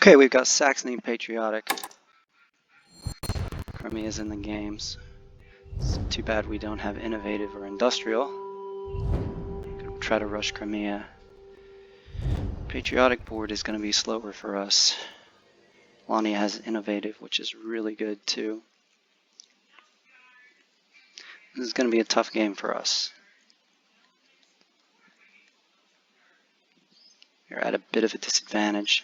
Okay, we've got Saxony Patriotic. Crimea is in the games. It's too bad we don't have innovative or industrial. Gonna try to rush Crimea. Patriotic Board is going to be slower for us. Polania has innovative, which is really good too. This is going to be a tough game for us. You're at a bit of a disadvantage.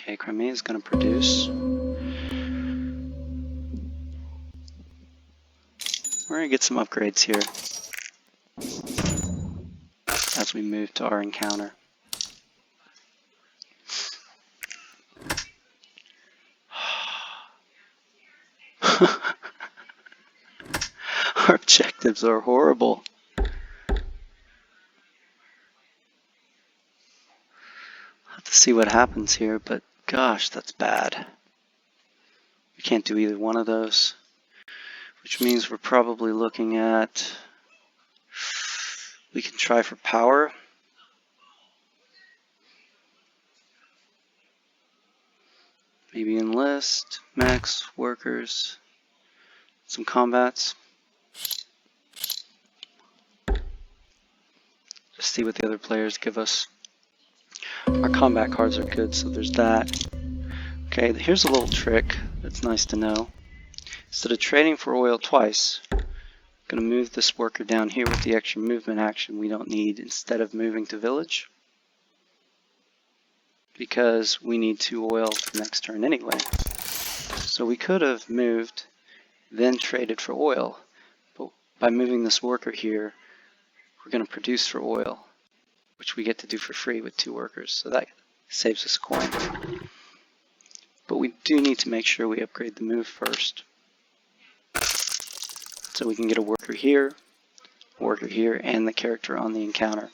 Okay, Crimea is going to produce. We're going to get some upgrades here as we move to our encounter. Our objectives are horrible. I'll have to see what happens here, but gosh, that's bad. We can't do either one of those, which means we're probably looking at, we can try for power. Maybe enlist, max, workers, some combats. Just see what the other players give us. Our combat cards are good, so there's that. Okay, here's a little trick that's nice to know. Instead of trading for oil twice, I'm going to move this worker down here with the extra movement action we don't need instead of moving to village, because we need 2 oil for next turn anyway. So we could have moved, then traded for oil, but by moving this worker here, we're going to produce for oil, which we get to do for free with 2 workers, so that saves us coin. But we do need to make sure we upgrade the move first. So we can get a worker here, and the character on the encounter.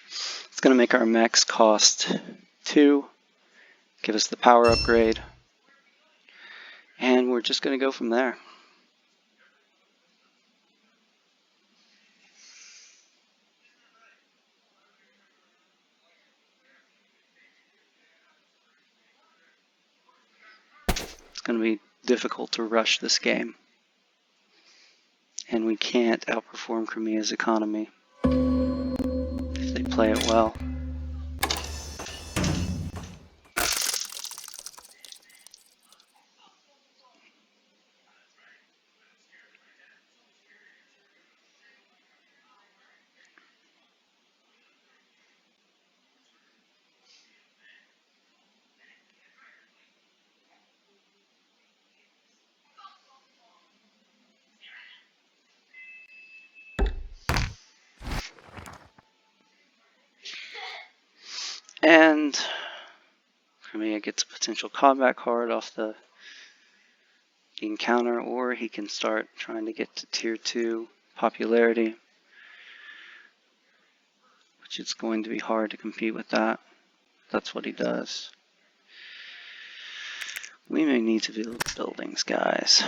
It's going to make our mechs cost 2, give us the power upgrade, and we're just going to go from there. It's going to be difficult to rush this game, and we can't outperform Crimea's economy if they play it well. And Crimea gets a potential combat card off the encounter, or he can start trying to get to tier 2 popularity, which it's going to be hard to compete with that. That's what he does. We may need to build buildings, guys.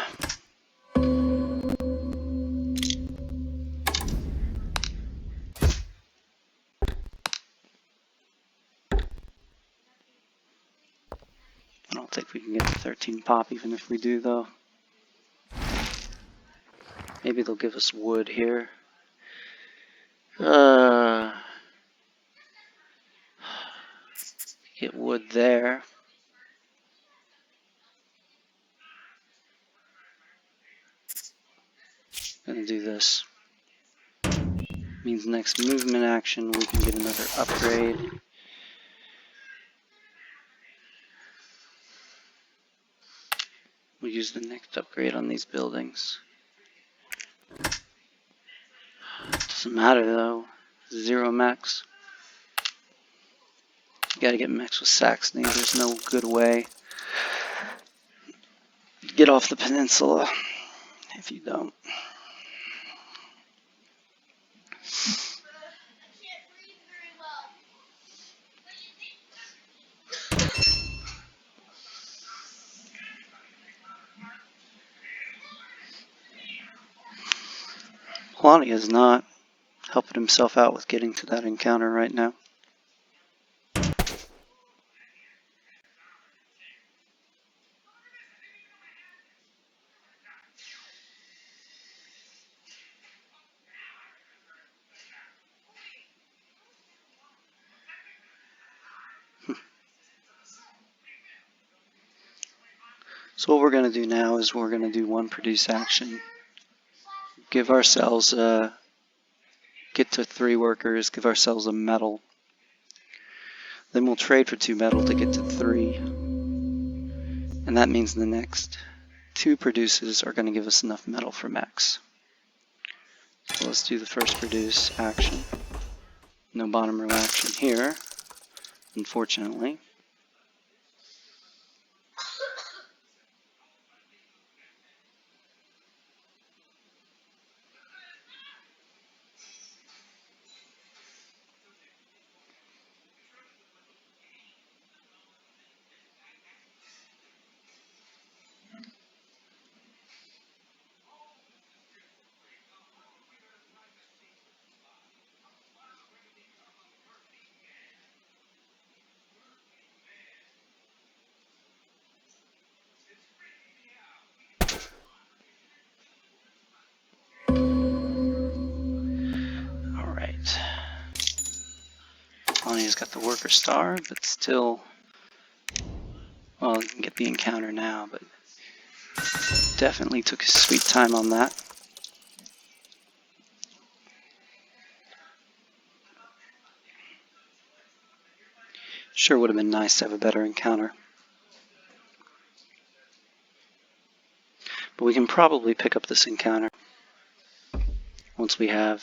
I don't think we can get to 13 pop, even if we do, though. Maybe they'll give us wood here. Get wood there. Gonna do this. Means next movement action we can get another upgrade. We'll use the next upgrade on these buildings. Doesn't matter though. 0 mechs. You gotta get mechs with Saxony. There's no good way to get off the peninsula if you don't. Polania is not helping himself out with getting to that encounter right now. So what we're going to do now is we're going to do one produce action. Give ourselves get to 3 workers, give ourselves a medal. Then we'll trade for 2 metal to get to 3. And that means the next 2 produces are going to give us enough metal for max. So let's do the first produce action. No bottom row action here, unfortunately. Polania's got the worker star, but still, well, you can get the encounter now, but definitely took his sweet time on that. Sure would have been nice to have a better encounter. But we can probably pick up this encounter once we have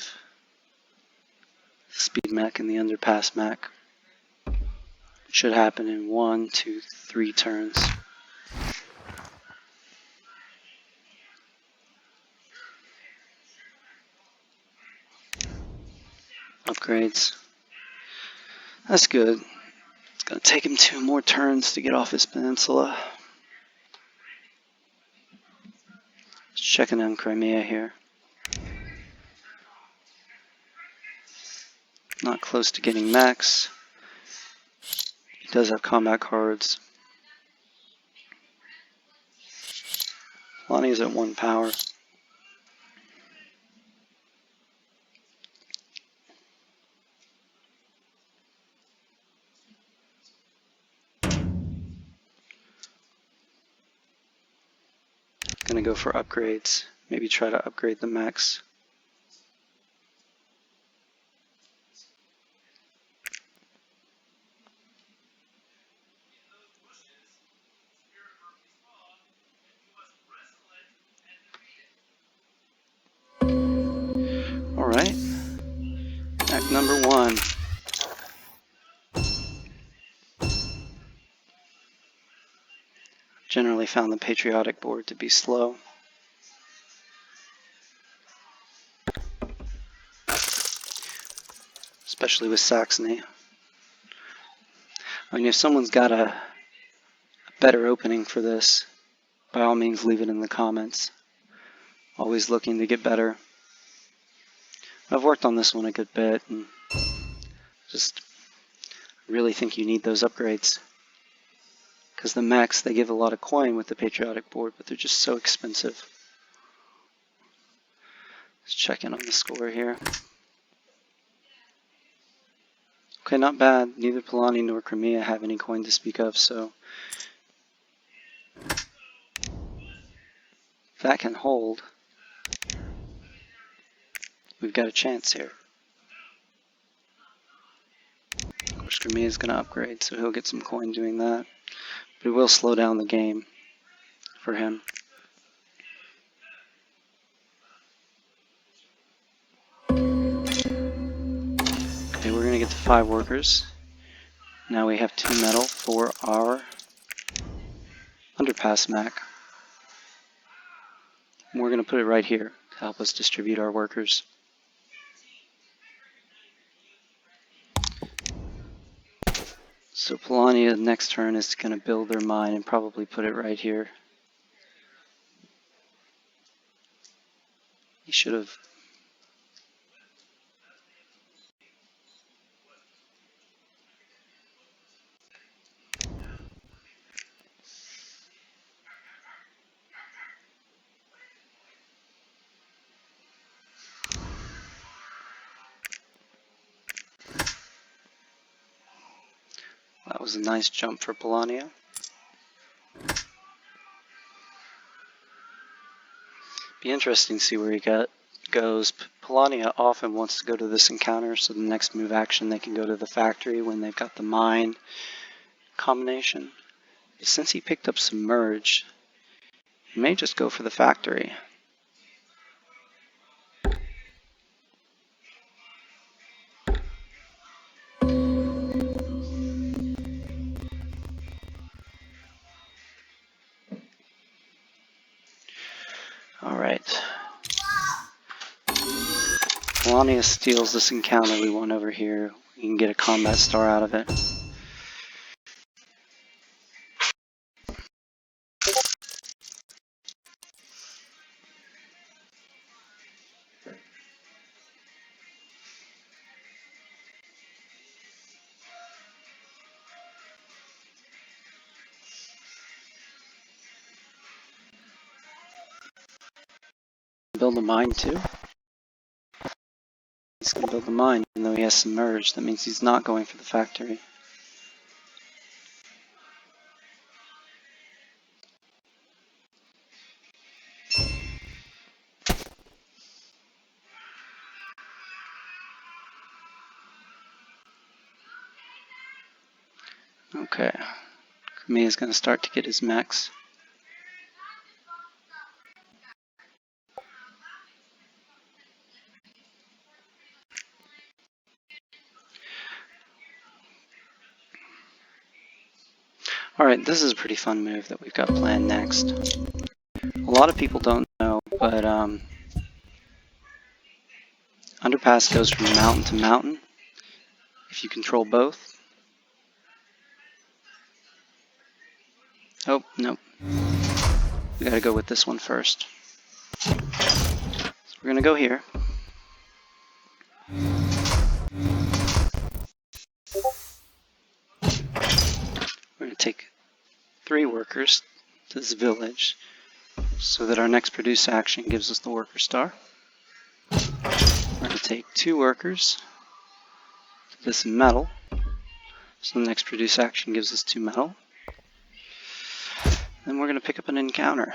the speed mech and the underpass mech. It should happen in 1, 2, 3 turns. Upgrades. That's good. It's going to take him 2 more turns to get off his peninsula. Checking on Crimea here. Not close to getting max. He does have combat cards. Polania's at 1 power. Gonna go for upgrades. Maybe try to upgrade the max. Alright. Act number 1. Generally found the Patriotic Board to be slow. Especially with Saxony. I mean, if someone's got a better opening for this, by all means leave it in the comments. Always looking to get better. I've worked on this one a good bit and just really think you need those upgrades. Because the mechs, they give a lot of coin with the Patriotic Board, but they're just so expensive. Let's check in on the score here. Okay, not bad. Neither Polania nor Crimea have any coin to speak of, so if that can hold, we've got a chance here. Of course, Crimea is going to upgrade, so he'll get some coin doing that. But it will slow down the game for him. Okay, we're going to get to 5 workers. Now we have 2 metal for our underpass mech. And we're going to put it right here to help us distribute our workers. So Polania next turn is going to build their mine and probably put it right here. He should have. That was a nice jump for Polania. Be interesting to see where he goes. Polania often wants to go to this encounter, so the next move action they can go to the factory when they've got the mine combination. But since he picked up Submerge, he may just go for the factory. Alright. Polania steals this encounter we won over here. We can get a combat star out of it. Build a mine too. He's going to build the mine, even though he has Submerged. That means he's not going for the factory. Okay. Crimea is going to start to get his mechs. Alright, this is a pretty fun move that we've got planned next. A lot of people don't know, but Underpass goes from mountain to mountain if you control both. Oh, nope. We gotta go with this one first. So we're gonna go here. We're gonna take 3 workers to this village so that our next produce action gives us the worker star. We're going to take 2 workers to this metal so the next produce action gives us 2 metal. Then we're going to pick up an encounter.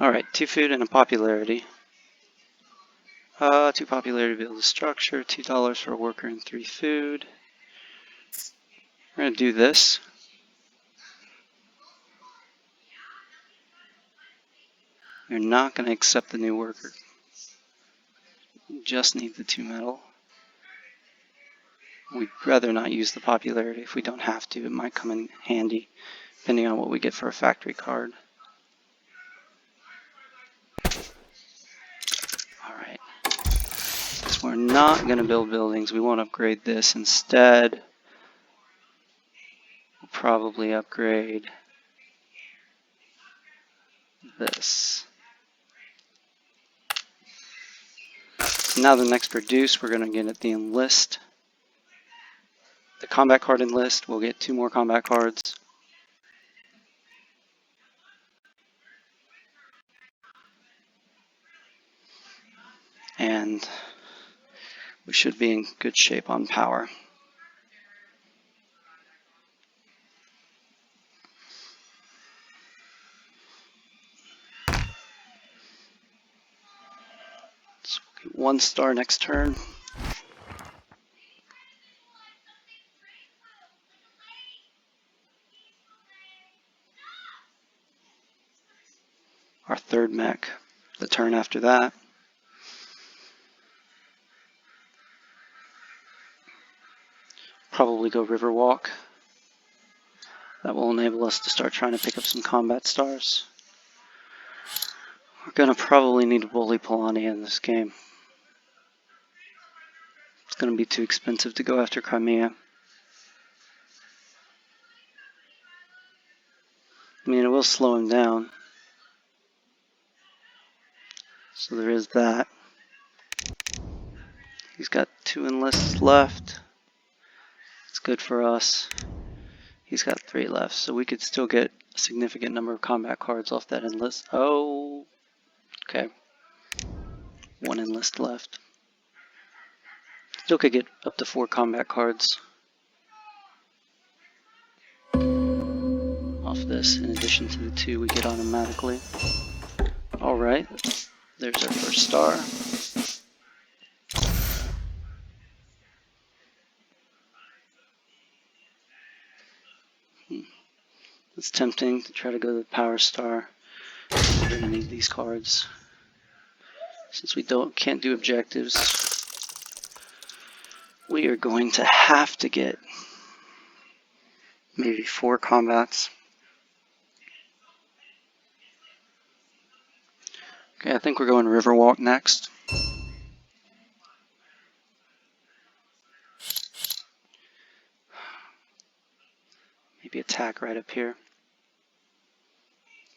Alright, 2 food and a popularity. 2 popularity to build a structure, $2 for a worker and 3 food. We're going to do this. We're not going to accept the new worker. We just need the 2 metal. We'd rather not use the popularity if we don't have to. It might come in handy depending on what we get for a factory card. Alright. Since we're not going to build buildings, we won't upgrade this. Instead, we'll probably upgrade this. Now the next produce, we're going to get at the enlist. The combat card enlist, we'll get 2 more combat cards. And we should be in good shape on power. So we'll get 1 star next turn. Our 3rd mech, the turn after that. Probably go Riverwalk. That will enable us to start trying to pick up some combat stars. We're going to probably need to bully Polania in this game. It's going to be too expensive to go after Crimea. I mean, it will slow him down. So there is that. He's got 2 enlists left. It's good for us. He's got 3 left, so we could still get a significant number of combat cards off that enlist. Oh, okay. 1 enlist left. Still could get up to 4 combat cards off this, in addition to the 2 we get automatically. Alright, there's our first star. It's tempting to try to go to the power star. We're going to need these cards. Since we can't do objectives, we are going to have to get maybe 4 combats. Okay, I think we're going Riverwalk next. Maybe attack right up here.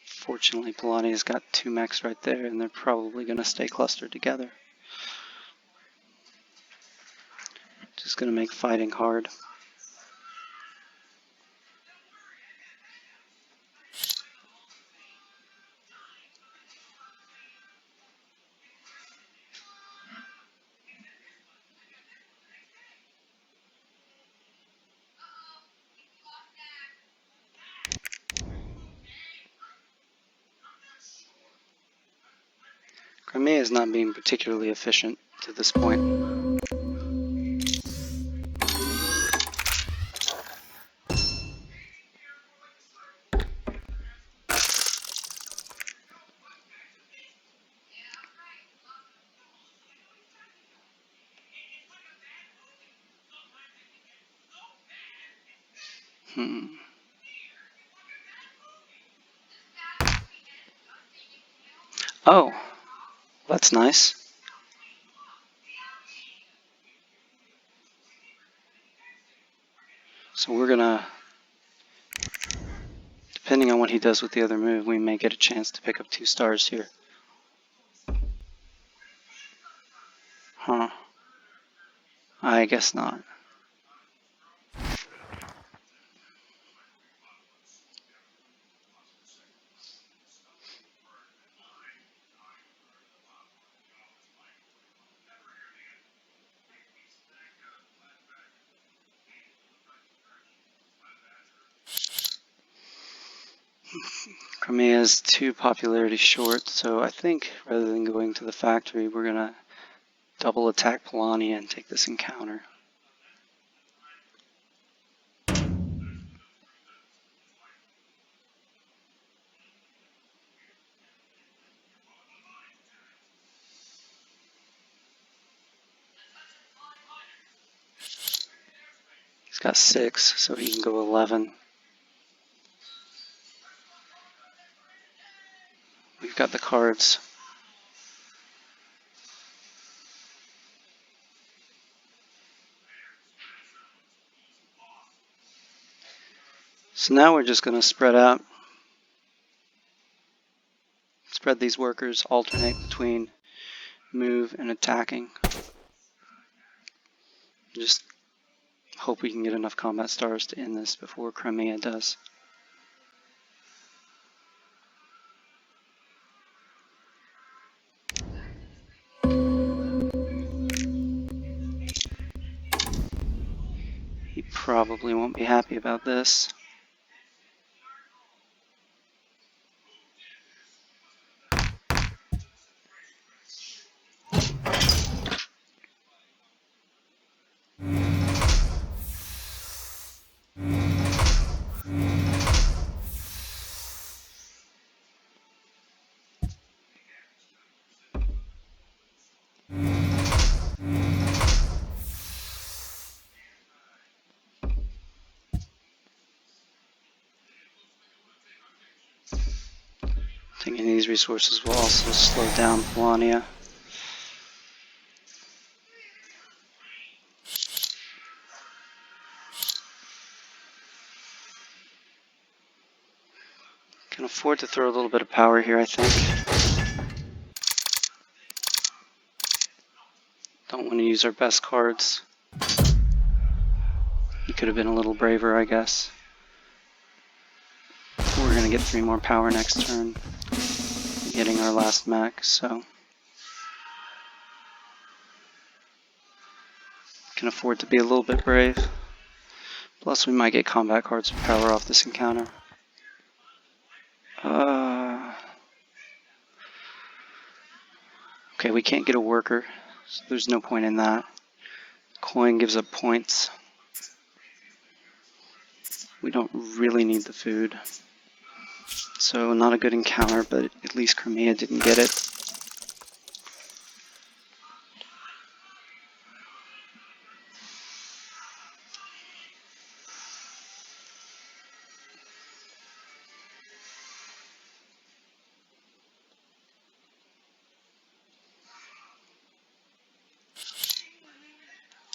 Fortunately, Polania's got 2 mechs right there, and they're probably going to stay clustered together. Just going to make fighting hard. Crimea is not being particularly efficient to this point. Oh, that's nice. So we're gonna, depending on what he does with the other move, we may get a chance to pick up 2 stars here. Huh. I guess not. Crimea is 2 popularity short, so I think rather than going to the factory, we're gonna double attack Polania and take this encounter. He's got 6, so he can go 11. We've got the cards. So now we're just going to spread out. Spread these workers, alternate between move and attacking. Just hope we can get enough combat stars to end this before Crimea does. He probably won't be happy about this. Thinking these resources will also slow down Polania. Can afford to throw a little bit of power here, I think. Don't want to use our best cards. He could have been a little braver, I guess. We're going to get 3 more power next turn. Getting our last mech, so can afford to be a little bit brave. Plus we might get combat cards for power off this encounter. Okay, we can't get a worker, so there's no point in that. Coin gives up points. We don't really need the food. So not a good encounter, but at least Crimea didn't get it.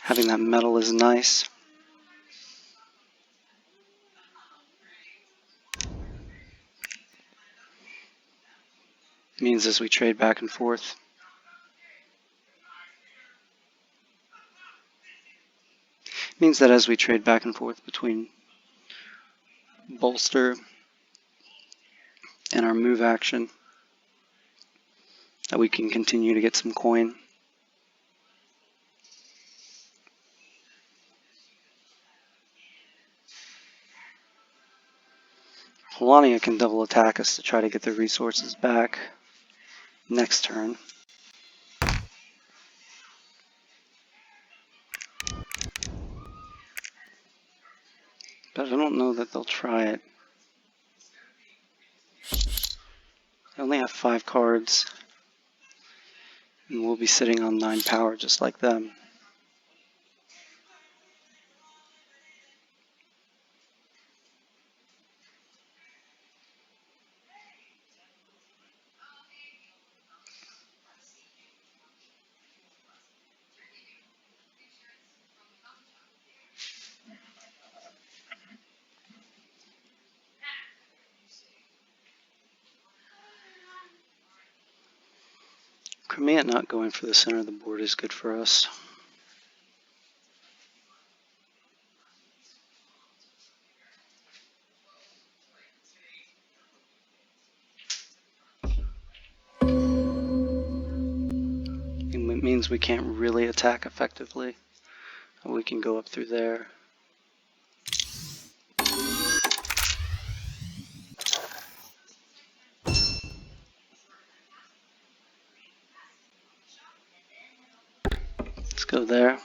Having that metal is nice. Means as we trade back and forth. Means that as we trade back and forth between bolster and our move action, that we can continue to get some coin. Polania can double attack us to try to get the resources back next turn. But I don't know that they'll try it. They only have 5 cards, and we'll be sitting on 9 power just like them. Crimea not going for the center of the board is good for us. It means we can't really attack effectively. We can go up through there. Let's go there.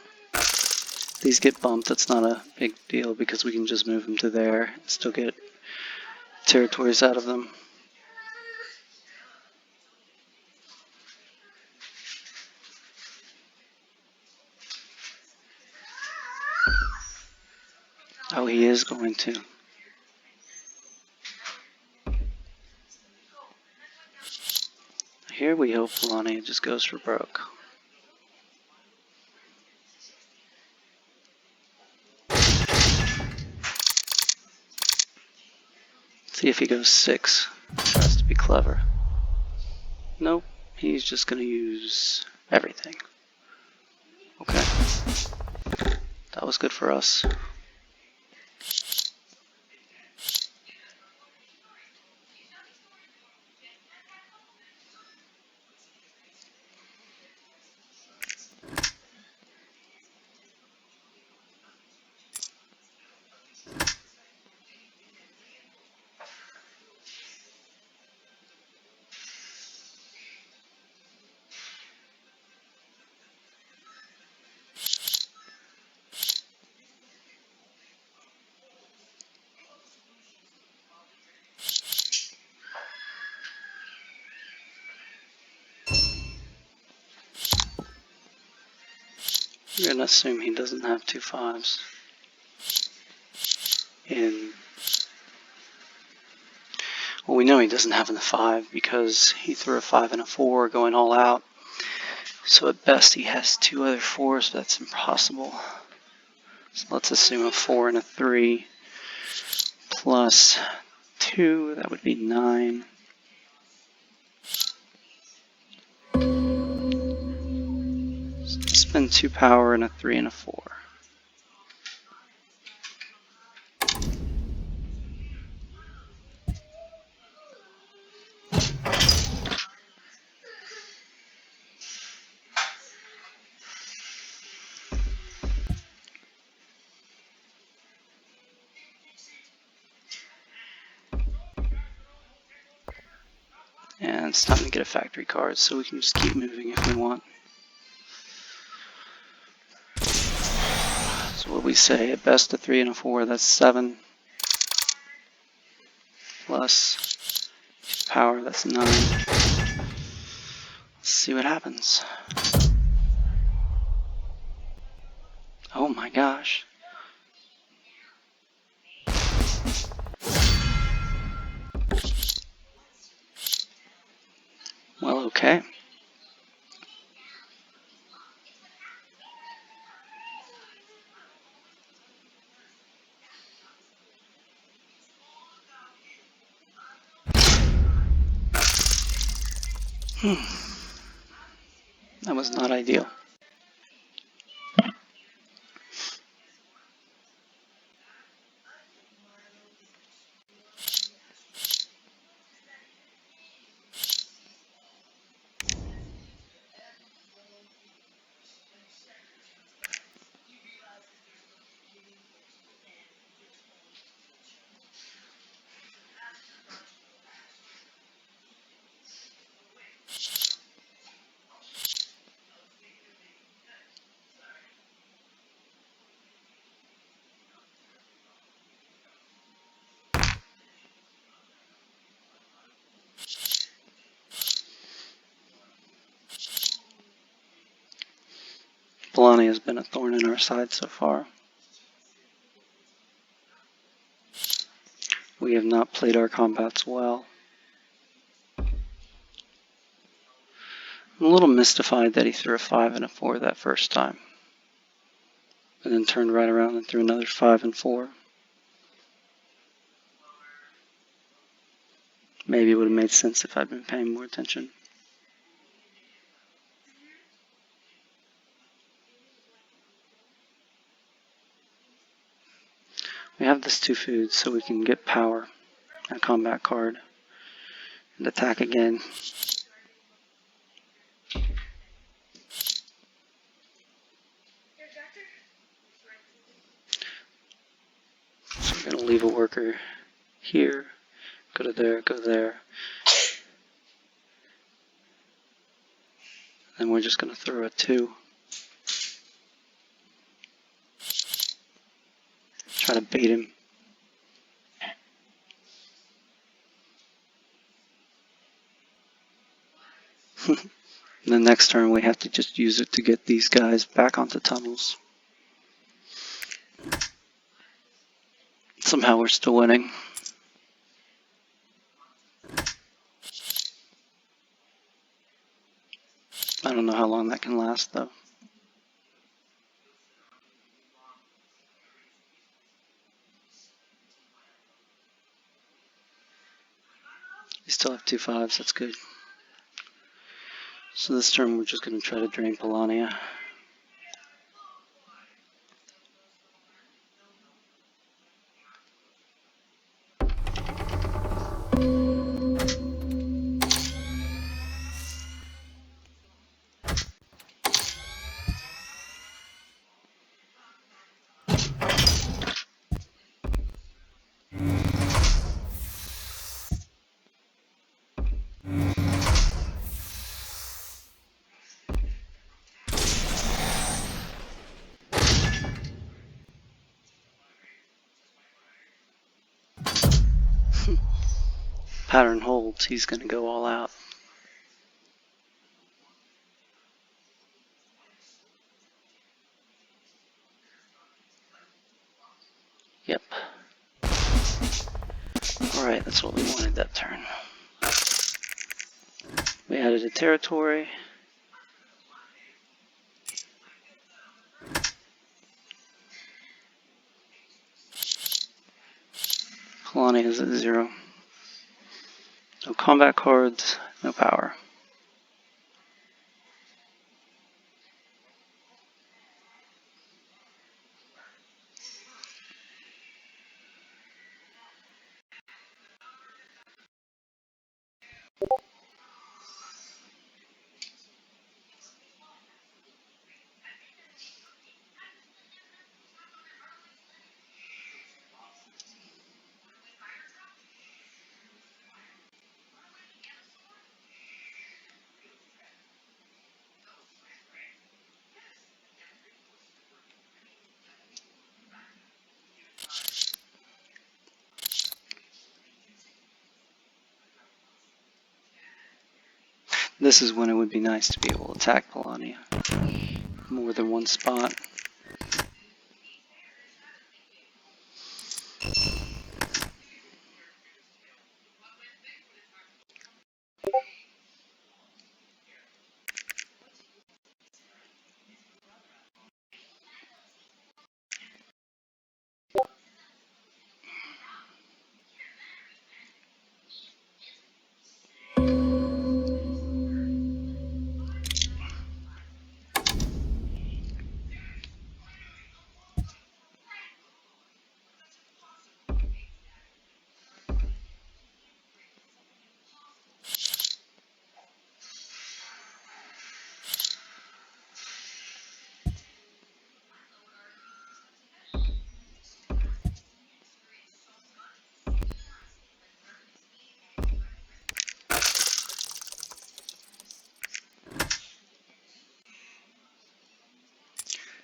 These get bumped, that's not a big deal because we can just move them to there and still get territories out of them. Oh, he is going to. Here we hope Polania just goes for broke. See if he goes 6. Tries to be clever. Nope, he's just going to use everything. Okay. That was good for us. We're going to assume he doesn't have 2 5s. Well, we know he doesn't have the 5 because he threw a 5 and a 4 going all out. So at best he has 2 other 4s, but that's impossible. So let's assume a 4 and a 3 plus 2, that would be 9. Spend 2 power and a 3 and a 4. And it's time to get a factory card, so we can just keep moving if we want. So what we say, at best a 3 and a 4, that's 7. Plus power, that's 9. Let's see what happens. Oh my gosh. Well, okay. That was not ideal. Polania has been a thorn in our side so far. We have not played our combats well. I'm a little mystified that he threw a 5 and a 4 that first time, and then turned right around and threw another 5 and 4. Maybe it would have made sense if I'd been paying more attention. We have this 2 foods, so we can get power, a combat card, and attack again. So we're going to leave a worker here, go to there, go there. Then we're just going to throw a 2. Try to bait him. The next turn we have to just use it to get these guys back onto tunnels. Somehow we're still winning. I don't know how long that can last though. We still have 2 5s, that's good. So this turn we're just going to try to drain Polania. Pattern holds, he's going to go all out. Yep. Alright, that's what we wanted that turn. We added a territory. Polania is at 0. No combat cards, no power. This is when it would be nice to be able to attack Polania. More than one spot.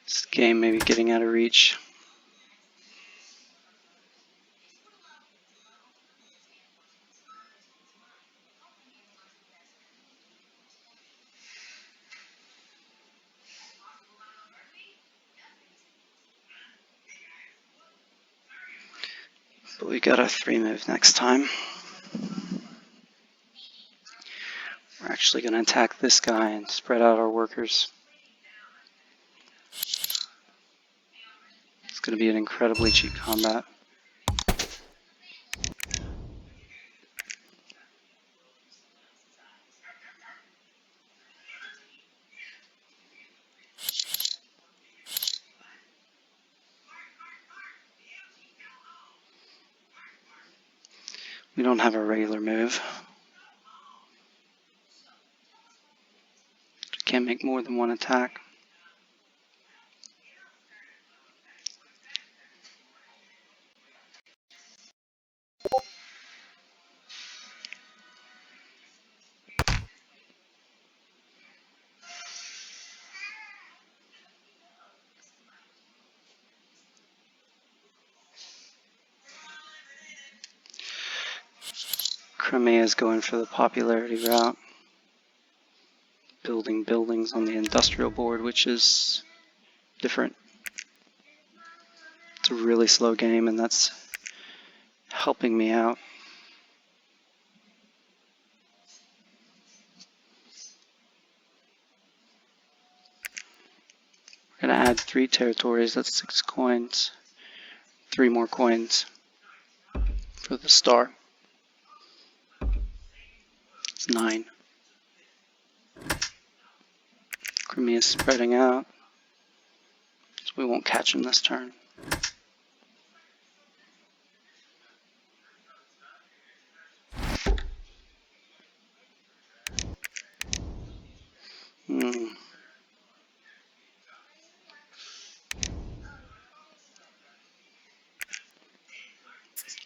This game may be getting out of reach. But we got a 3-move next time. We're actually going to attack this guy and spread out our workers. It's going to be an incredibly cheap combat. We don't have a regular move. Can't make more than one attack. Crimea is going for the popularity route, building buildings on the industrial board, which is different. It's a really slow game, and that's helping me out. We're going to add 3 territories, that's 6 coins. 3 more coins for the star. It's 9. Crimea is spreading out, so we won't catch him this turn.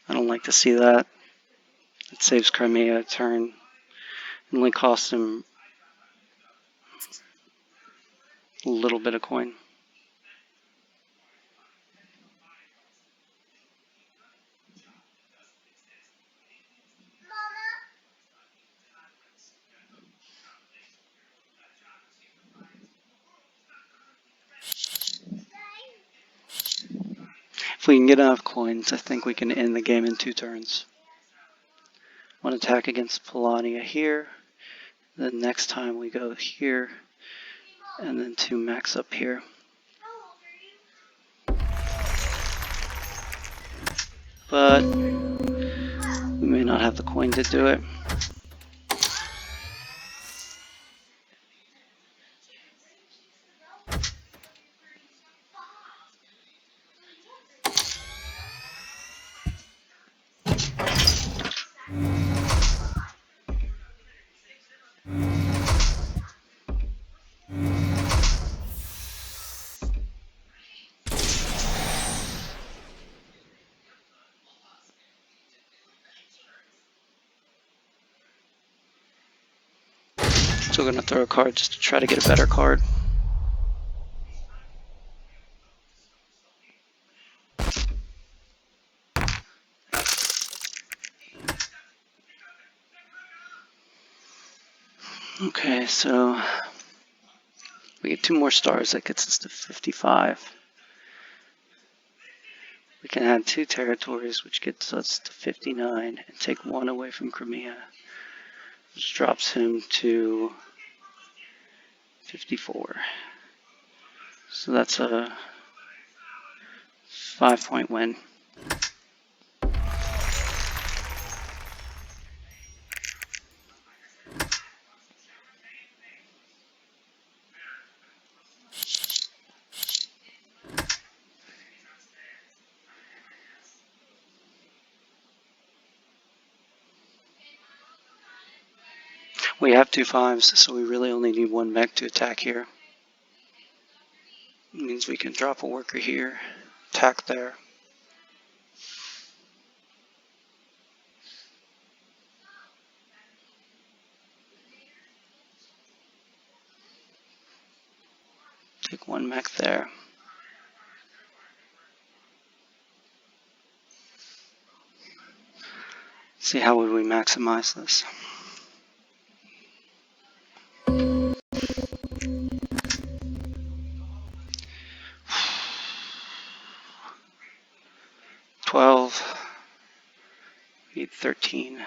I don't like to see that. It saves Crimea a turn. It only costs him a little bit of coin. If we can get enough coins, I think we can end the game in 2 turns. One attack against Polania here. Then next time we go here. And then 2 max up here. But we may not have the coin to do it. Still gonna throw a card just to try to get a better card. Okay, so we get 2 more stars. That gets us to 55. We can add 2 territories, which gets us to 59, and take 1 away from Crimea, which drops him to 54. So that's a 5-point win. We have 2 5s, so we really only need 1 mech to attack here. It means we can drop a worker here, attack there. Take 1 mech there. See, how would we maximize this? Need 13. 2,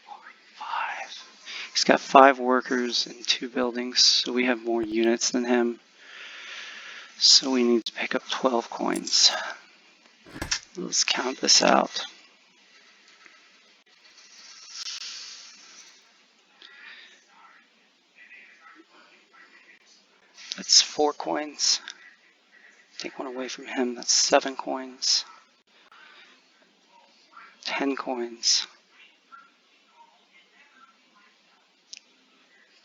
4, 5. He's got 5 workers and 2 buildings, so we have more units than him. So we need to pick up 12 coins. Let's count this out. That's 4 coins. Take 1 away from him, that's 7 coins. 10 coins.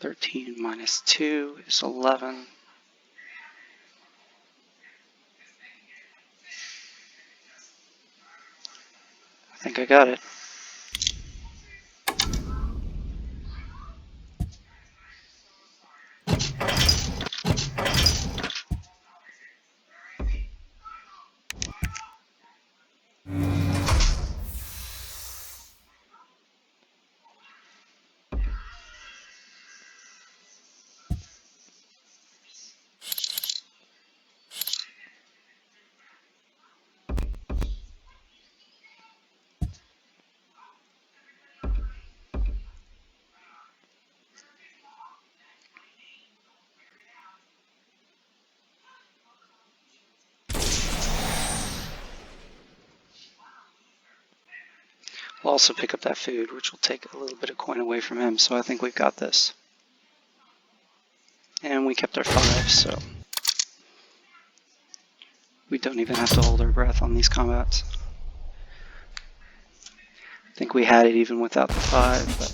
13 minus 2 is 11. I think I got it. We'll also pick up that food, which will take a little bit of coin away from him, so I think we've got this. And we kept our 5, so we don't even have to hold our breath on these combats. I think we had it even without the 5, but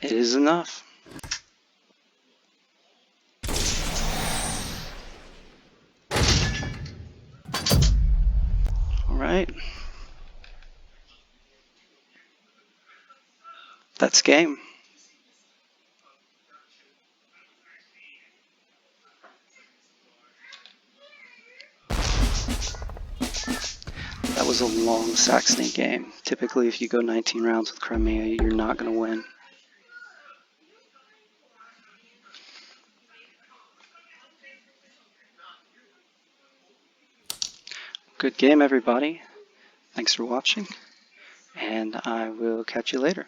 it is enough. Alright. That's game. That was a long Saxony game. Typically, if you go 19 rounds with Crimea, you're not going to win. Good game, everybody. Thanks for watching, and I will catch you later.